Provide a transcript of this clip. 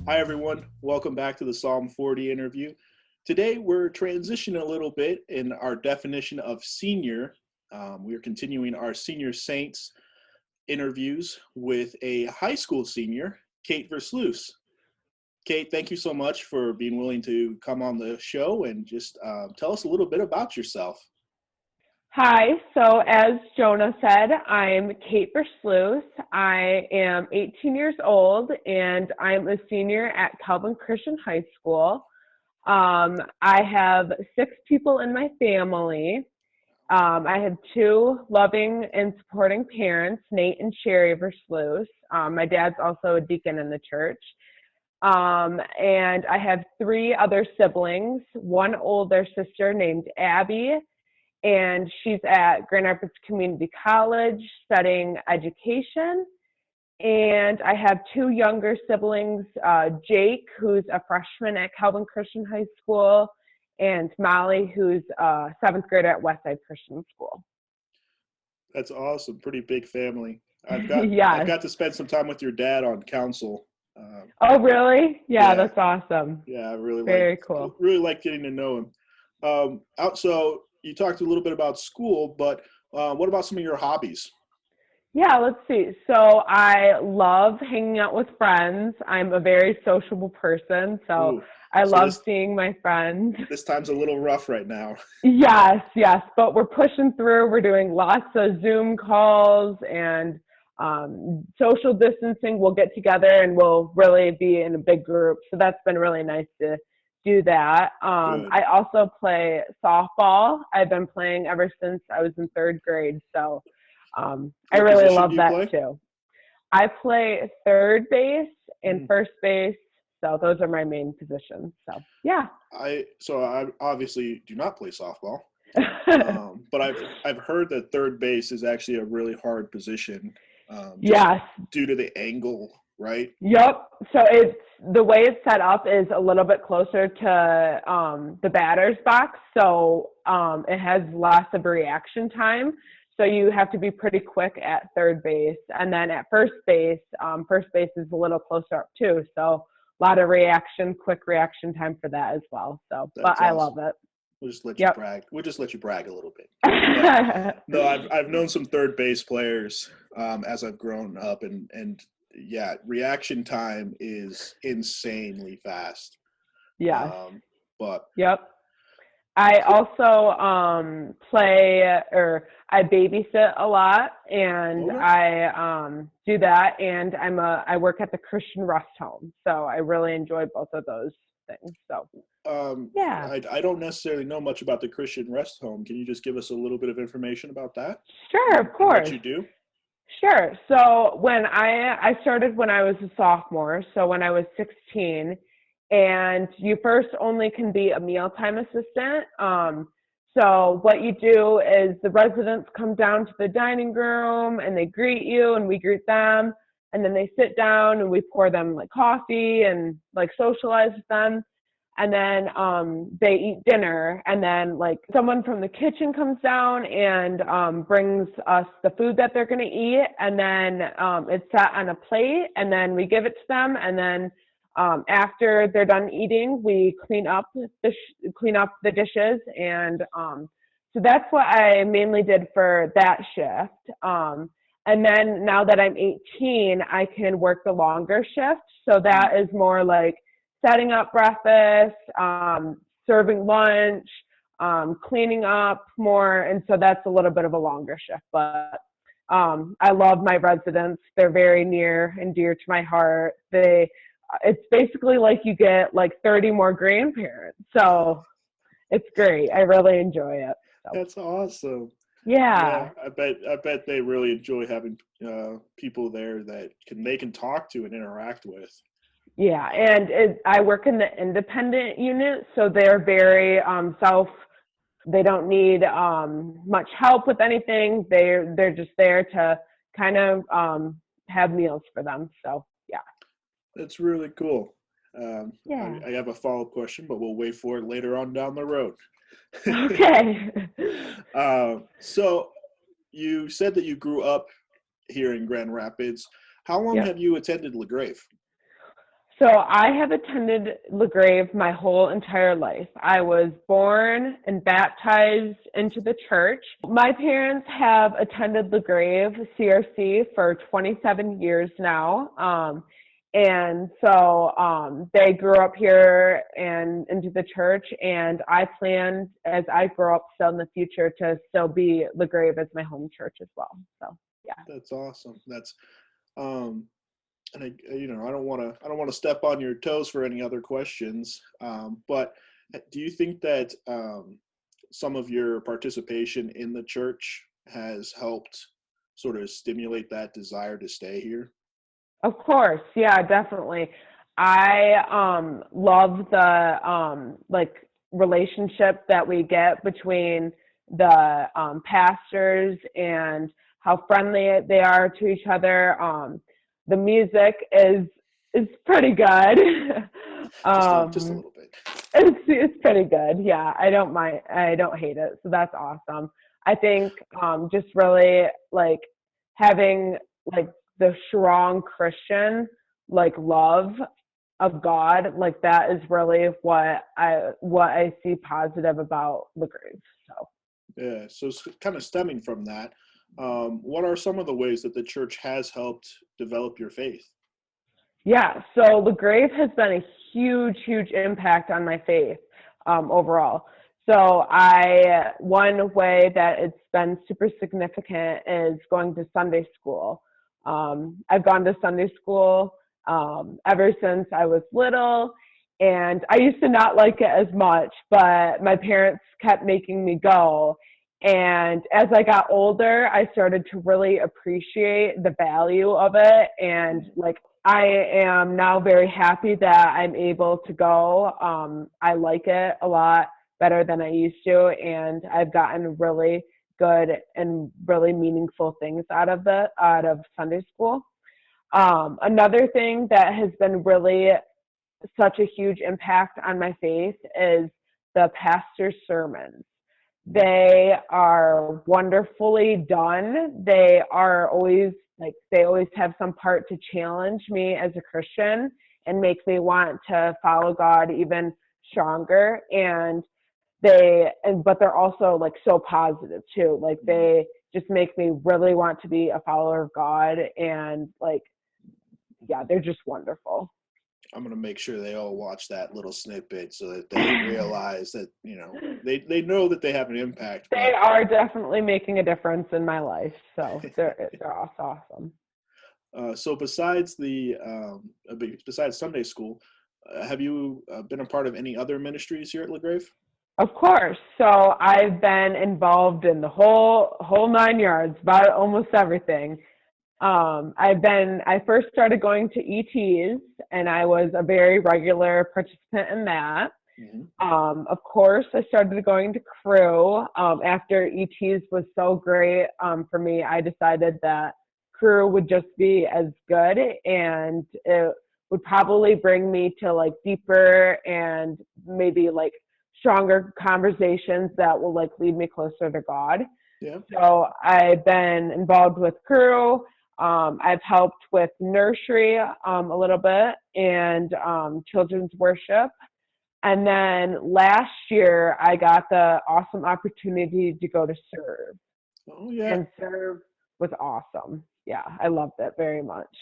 Hi, everyone. Welcome back to the Psalm 40 interview. Today, we're transitioning a little bit in our definition of senior. We are continuing our senior saints interviews with a high school senior, Kate Versluis. Kate, thank you so much for being willing to come on the show and just tell us a little bit about yourself. Hi, so as Jonah said, I'm Kate Versluis. I am 18 years old and I'm a senior at Calvin Christian High School. I have 6 people in my family. I have 2 loving and supporting parents, Nate and Sherry Versluis. My dad's also a deacon in the church. And I have 3 other siblings, one older sister named Abby, and she's at Grand Rapids Community College studying education. And I have 2 younger siblings, Jake, who's a freshman at Calvin Christian High School, and Molly, who's a 7th grader at Westside Christian School. That's awesome. Pretty big family. I've Yes. got to spend some time with your dad on council. Oh, really? Yeah, that's awesome. Yeah, I really Very cool. Really like getting to know him. So you talked a little bit about school, but what about some of your hobbies? Yeah, let's see. So I love hanging out with friends. I'm a very sociable person, so I love seeing my friends. This time's a little rough right now. Yes, but we're pushing through. We're doing lots of Zoom calls and social distancing. We'll get together and we'll really be in a big group. So that's been really nice to do that. I also play softball. I've been playing ever since I was in 3rd grade. So I really love that too. I play 3rd base and first base. So those are my main positions. So yeah. I obviously do not play softball, but I've heard that 3rd base is actually a really hard position. Yes. Due to the angle, right? Yep. So the way it's set up is a little bit closer to the batter's box. So it has less of a reaction time. So you have to be pretty quick at 3rd base. And then at first base is a little closer up too. So a lot of quick reaction time for that as well. So, but awesome. I love it. We'll just let you brag. We'll just let you brag a little bit. No, I've known some 3rd base players as I've grown up, and yeah, reaction time is insanely fast. Yeah. But I also I babysit a lot, and I do that, and I work at the Christian Rest Home, so I really enjoy both of those things. So I don't necessarily know much about the Christian Rest Home. Can you just give us a little bit of information about that? Sure, of course. What you do? Sure. So when I started when I was a sophomore, so when I was 16, and you first only can be a mealtime assistant. So what you do is the residents come down to the dining room and they greet you and we greet them, and then they sit down and we pour them like coffee and like socialize with them. And then they eat dinner, and then like someone from the kitchen comes down and brings us the food that they're going to eat, and then it's set on a plate, and then we give it to them, and then after they're done eating, we clean up the dishes, and so that's what I mainly did for that shift. And then now that I'm 18, I can work the longer shift, so that is more like setting up breakfast, serving lunch, cleaning up more. And so that's a little bit of a longer shift. But I love my residents. They're very near and dear to my heart. It's basically like you get like 30 more grandparents. So it's great. I really enjoy it. So. That's awesome. Yeah. I bet they really enjoy having people there that they can talk to and interact with. Yeah, and I work in the independent unit, so they're very they don't need much help with anything. They're just there to kind of have meals for them. So yeah. That's really cool. I have a follow-up question, but we'll wait for it later on down the road. Okay. So you said that you grew up here in Grand Rapids. How long have you attended LaGrave? So I have attended LaGrave my whole entire life. I was born and baptized into the church. My parents have attended LaGrave CRC for 27 years now. And so they grew up here and into the church, and I planned as I grow up still in the future to still be LaGrave as my home church as well. So yeah. That's awesome. That's and I don't want to step on your toes for any other questions, but do you think that some of your participation in the church has helped sort of stimulate that desire to stay here? Of course, yeah, definitely. I love the like relationship that we get between the pastors and how friendly they are to each other. The music is pretty good. Just a little bit. It's pretty good. Yeah, I don't mind. I don't hate it. So that's awesome. I think just really like having like the strong Christian like love of God, like that is really what I see positive about LaGrave. So Yeah. So kind of stemming from that, what are some of the ways that the church has helped develop your faith? yeah, so LaGrave has been a huge impact on my faith overall. So one way that it's been super significant is going to Sunday school. I've gone to Sunday school ever since I was little, and I used to not like it as much, but my parents kept making me go. And as I got older, I started to really appreciate the value of it. And like, I am now very happy that I'm able to go. I like it a lot better than I used to, and I've gotten really good and really meaningful things out of Sunday school. Another thing that has been really such a huge impact on my faith is the pastor's sermons. They are wonderfully done. They always have some part to challenge me as a Christian and make me want to follow God even stronger. But they're also like so positive too. Like they just make me really want to be a follower of God, and like, yeah, they're just wonderful. I'm going to make sure they all watch that little snippet so that they realize that, they know that they have an impact. They are definitely making a difference in my life. So they're awesome. So besides besides Sunday school, have you been a part of any other ministries here at LaGrave? Of course. So I've been involved in the whole 9 yards, about almost everything. I first started going to ETs, and I was a very regular participant in that. Mm-hmm. Of course, I started going to Crew. After ETs was so great for me, I decided that Crew would just be as good, and it would probably bring me to like deeper and maybe like stronger conversations that will like lead me closer to God. Yeah. So I've been involved with Crew. I've helped with nursery a little bit, and children's worship. And then last year, I got the awesome opportunity to go to Serve. Oh, yeah. And Serve was awesome. Yeah, I loved it very much.